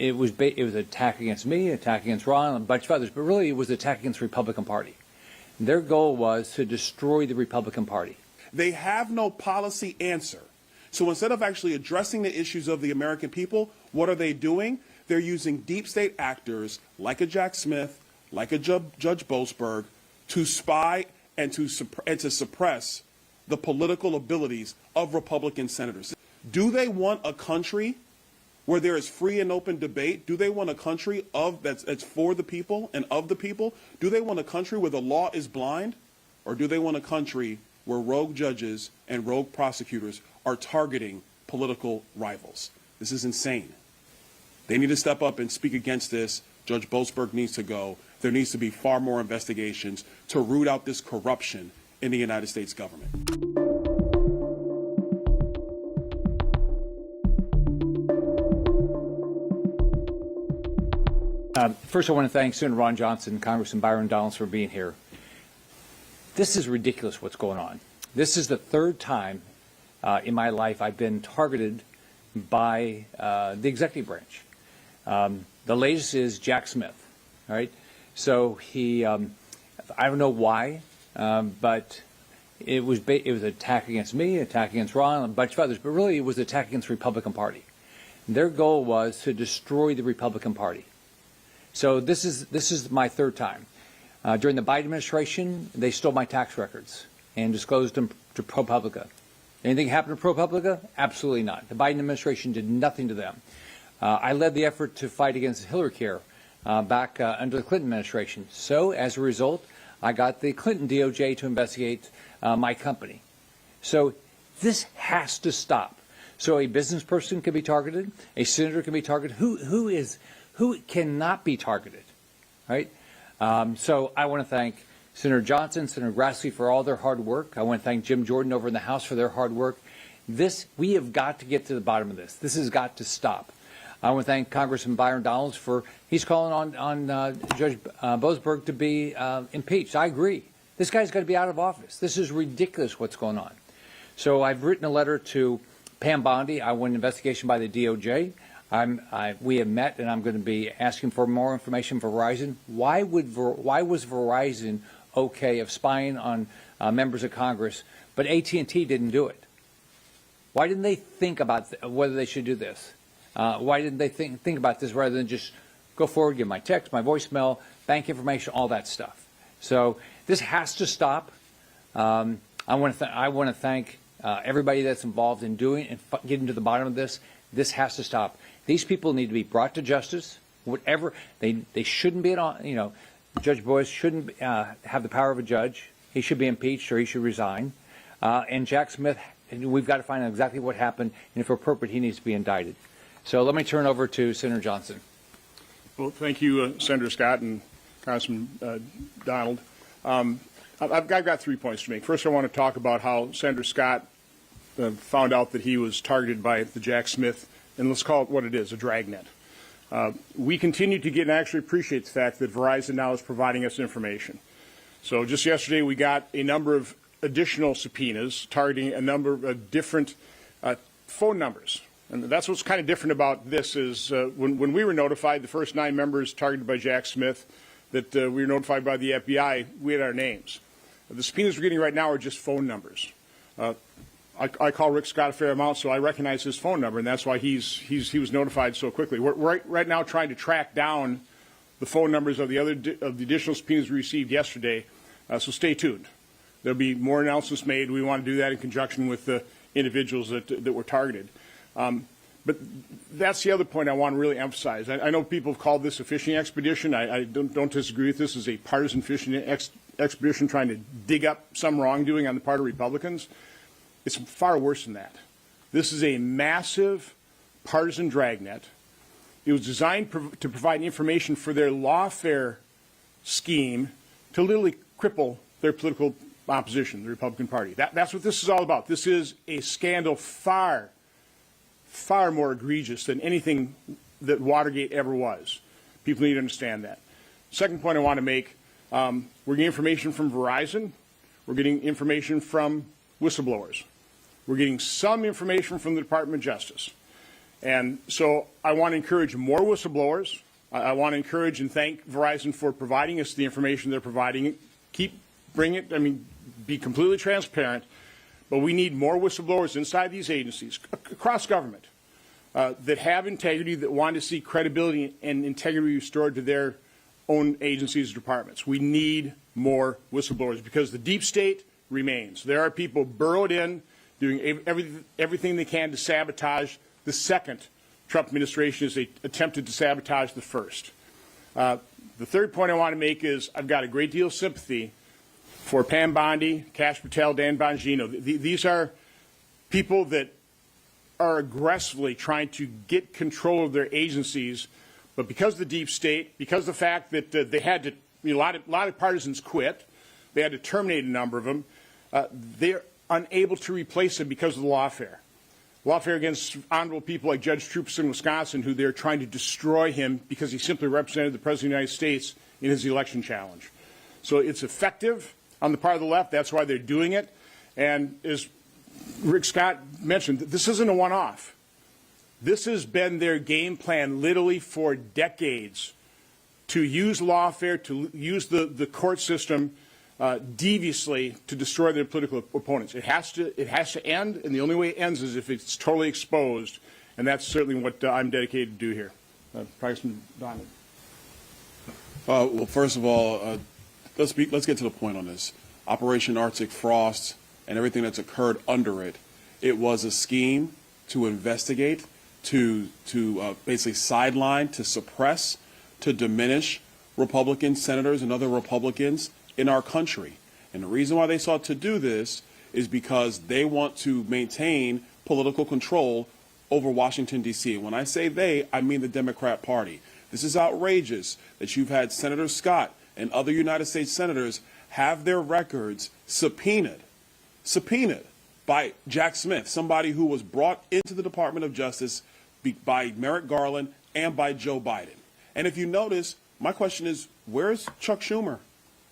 it was an attack against me, an attack against Ron, and a bunch of others, but really it was an attack against the Republican Party. Their goal was to destroy the Republican Party. They have no policy answer. So instead of actually addressing the issues of the American people, what are they doing? They're using deep state actors like a Jack Smith, like a Judge Boasberg, to spy and to suppress the political abilities of Republican senators. Do they want a country where there is free and open debate? Do they want a country that's for the people and of the people? Do they want a country where the law is blind? Or do they want a country where rogue judges and rogue prosecutors are targeting political rivals? This is insane. They need to step up and speak against this. Judge Boasberg needs to go. There needs to be far more investigations to root out this corruption in the United States government. First, I want to thank Senator Ron Johnson and Congressman Byron Donalds for being here. This is ridiculous what's going on. This is the third time in my life I've been targeted by the executive branch. The latest is Jack Smith. All right, so he, I don't know why, but it was an attack against me, an attack against Ron, and a bunch of others, but really it was an attack against the Republican Party. Their goal was to destroy the Republican Party. So this is my third time. During the Biden administration, they stole my tax records and disclosed them to ProPublica. Anything happened to ProPublica? Absolutely not. The Biden administration did nothing to them. I led the effort to fight against Hillary Care back under the Clinton administration. So as a result, I got the Clinton DOJ to investigate my company. So this has to stop. So a business person can be targeted, a senator can be targeted. Who cannot be targeted, right? So I want to thank Senator Johnson, Senator Grassley for all their hard work. I want to thank Jim Jordan over in the House for their hard work. We have got to get to the bottom of this. This has got to stop. I want to thank Congressman Byron Donalds he's calling on Judge Boasberg to be impeached. I agree. This guy's got to be out of office. This is ridiculous what's going on. So I've written a letter to Pam Bondi. I want an investigation by the DOJ. We have met, and I'm going to be asking for more information for Verizon. Why was Verizon okay of spying on members of Congress, but AT&T didn't do it? Why didn't they think about whether they should do this? Why didn't they think about this rather than just go forward, give my text, my voicemail, bank information, all that stuff? So this has to stop. I want to thank everybody that's involved in doing and getting to the bottom of this. This has to stop. These people need to be brought to justice. Whatever they shouldn't be Judge Boyce shouldn't have the power of a judge. He should be impeached or he should resign. And Jack Smith, we've got to find out exactly what happened, and if appropriate, he needs to be indicted. So let me turn over to Senator Johnson. Well, thank you, Senator Scott and Congressman Donald. I've got 3 points to make. First, I want to talk about how Senator Scott found out that he was targeted by the Jack Smith, and let's call it what it is, a dragnet. We continue to get and actually appreciate the fact that Verizon now is providing us information. So just yesterday we got a number of additional subpoenas targeting a number of different phone numbers. And that's what's kind of different about this is when we were notified, the first 9 members targeted by Jack Smith, that we were notified by the FBI, we had our names. The subpoenas we're getting right now are just phone numbers. I call Rick Scott a fair amount, so I recognize his phone number, and that's why he was notified so quickly. We're right now trying to track down the phone numbers of the additional subpoenas we received yesterday, so stay tuned. There'll be more announcements made. We want to do that in conjunction with the individuals that were targeted. But that's the other point I want to really emphasize. I know people have called this a fishing expedition. I don't disagree with this as a partisan fishing expedition trying to dig up some wrongdoing on the part of Republicans. It's far worse than that. This is a massive partisan dragnet. It was designed to provide information for their lawfare scheme to literally cripple their political opposition, the Republican Party. That's what this is all about. This is a scandal far more egregious than anything that Watergate ever was. People need to understand that. Second point I want to make, we're getting information from Verizon. We're getting information from whistleblowers. We're getting some information from the Department of Justice. And so I want to encourage more whistleblowers. I want to encourage and thank Verizon for providing us the information they're providing. Bring it, be completely transparent. But we need more whistleblowers inside these agencies, across government, that have integrity, that want to see credibility and integrity restored to their own agencies and departments. We need more whistleblowers because the deep state remains. There are people burrowed in, doing everything they can to sabotage the second Trump administration as they attempted to sabotage the first. The third point I want to make is I've got a great deal of sympathy for Pam Bondi, Kash Patel, Dan Bongino. These are people that are aggressively trying to get control of their agencies, but because of the deep state, because of the fact that they had to, a lot of partisans quit, they had to terminate a number of them, they're unable to replace them because of the lawfare. Lawfare against honorable people like Judge Troops in Wisconsin, who they're trying to destroy him because he simply represented the President of the United States in his election challenge. So it's effective on the part of the left. That's why they're doing it. And as Rick Scott mentioned, this isn't a one-off. This has been their game plan literally for decades, to use lawfare, to use the court system deviously to destroy their political opponents. It has to end, and the only way it ends is if it's totally exposed, and that's certainly what I'm dedicated to do here. Congressman Donald. Well, first of all, let's get to the point on this. Operation Arctic Frost and everything that's occurred under it, it was a scheme to investigate, to basically sideline, to suppress, to diminish Republican senators and other Republicans in our country. And the reason why they sought to do this is because they want to maintain political control over Washington, D.C. And when I say they, I mean the Democrat Party. This is outrageous that you've had Senator Scott and other United States senators have their records subpoenaed by Jack Smith, somebody who was brought into the Department of Justice by Merrick Garland and by Joe Biden. And if you notice, my question is, where's Chuck Schumer?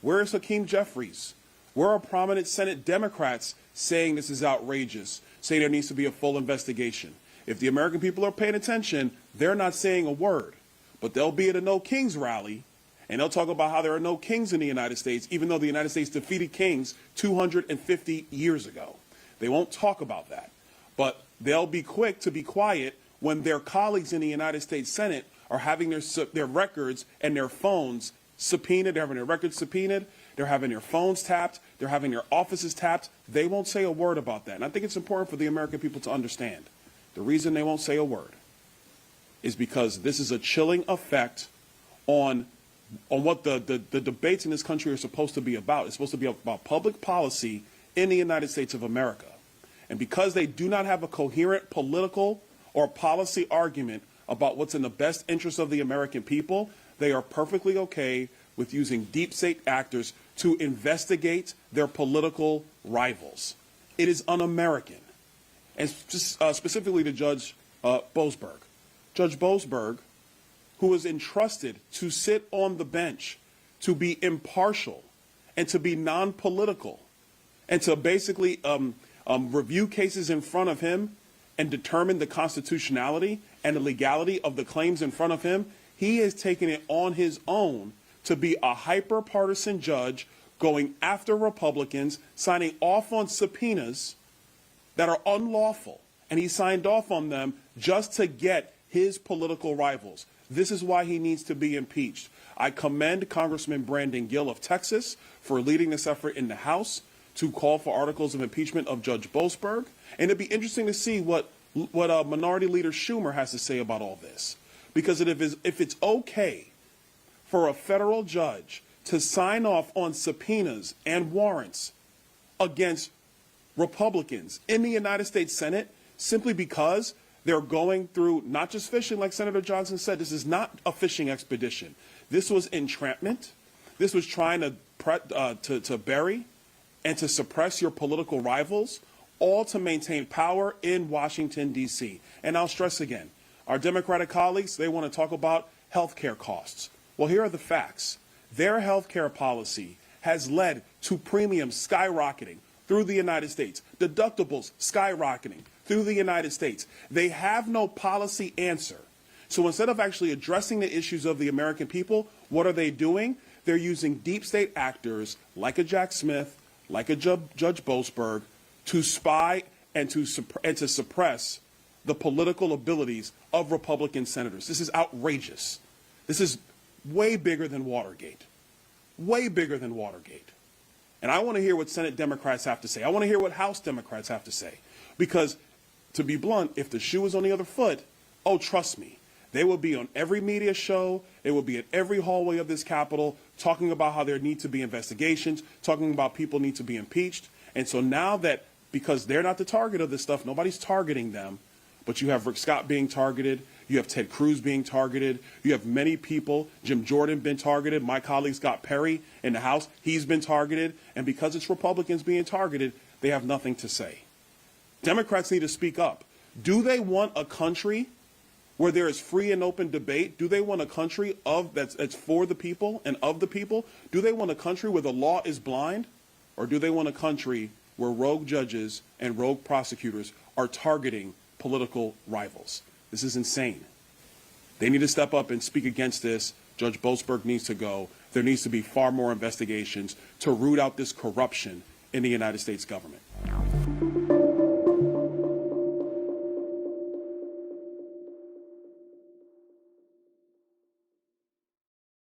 Where's Hakeem Jeffries? Where are prominent Senate Democrats saying this is outrageous, saying there needs to be a full investigation? If the American people are paying attention, they're not saying a word. But they'll be at a No Kings rally, and they'll talk about how there are no kings in the United States, even though the United States defeated kings 250 years ago. They won't talk about that. But they'll be quick to be quiet when their colleagues in the United States Senate are having their records and their phones subpoenaed, they're having their records subpoenaed, they're having their phones tapped, they're having their offices tapped. They won't say a word about that. And I think it's important for the American people to understand. The reason they won't say a word is because this is a chilling effect on what the debates in this country are supposed to be about. It's supposed to be about public policy in the United States of America. And because they do not have a coherent political or policy argument about what's in the best interest of the American people, they are perfectly okay with using deep state actors to investigate their political rivals. It is un-American. And specifically to Judge Boasberg. Judge Boasberg, who was entrusted to sit on the bench, to be impartial and to be non-political, and to basically review cases in front of him and determine the constitutionality and the legality of the claims in front of him, he has taken it on his own to be a hyper-partisan judge going after Republicans, signing off on subpoenas that are unlawful. And he signed off on them just to get his political rivals. This is why he needs to be impeached. I commend Congressman Brandon Gill of Texas for leading this effort in the House to call for articles of impeachment of Judge Boasberg. And it'd be interesting to see what Minority Leader Schumer has to say about all this. Because if it's okay for a federal judge to sign off on subpoenas and warrants against Republicans in the United States Senate simply because they're going through not just fishing, like Senator Johnson said, this is not a fishing expedition. This was entrapment. This was trying to bury and to suppress your political rivals, all to maintain power in Washington, D.C. And I'll stress again, our Democratic colleagues, they want to talk about health care costs. Well, here are the facts. Their health care policy has led to premiums skyrocketing through the United States, deductibles skyrocketing, through the United States. They have no policy answer. So instead of actually addressing the issues of the American people, what are they doing? They're using deep state actors like a Jack Smith, like a Judge Boasberg, to spy and to suppress the political abilities of Republican senators. This is outrageous. This is way bigger than Watergate. Way bigger than Watergate. And I want to hear what Senate Democrats have to say. I want to hear what House Democrats have to say. Because, to be blunt, if the shoe was on the other foot, oh, trust me, they will be on every media show, they will be at every hallway of this Capitol talking about how there need to be investigations, talking about people need to be impeached. And so now that, because they're not the target of this stuff, nobody's targeting them, but you have Rick Scott being targeted, you have Ted Cruz being targeted, you have many people, Jim Jordan been targeted, my colleague Scott Perry in the House, he's been targeted, and because it's Republicans being targeted, they have nothing to say. Democrats need to speak up. Do they want a country where there is free and open debate? Do they want a country that's for the people and of the people? Do they want a country where the law is blind? Or do they want a country where rogue judges and rogue prosecutors are targeting political rivals? This is insane. They need to step up and speak against this. Judge Boasberg needs to go. There needs to be far more investigations to root out this corruption in the United States government.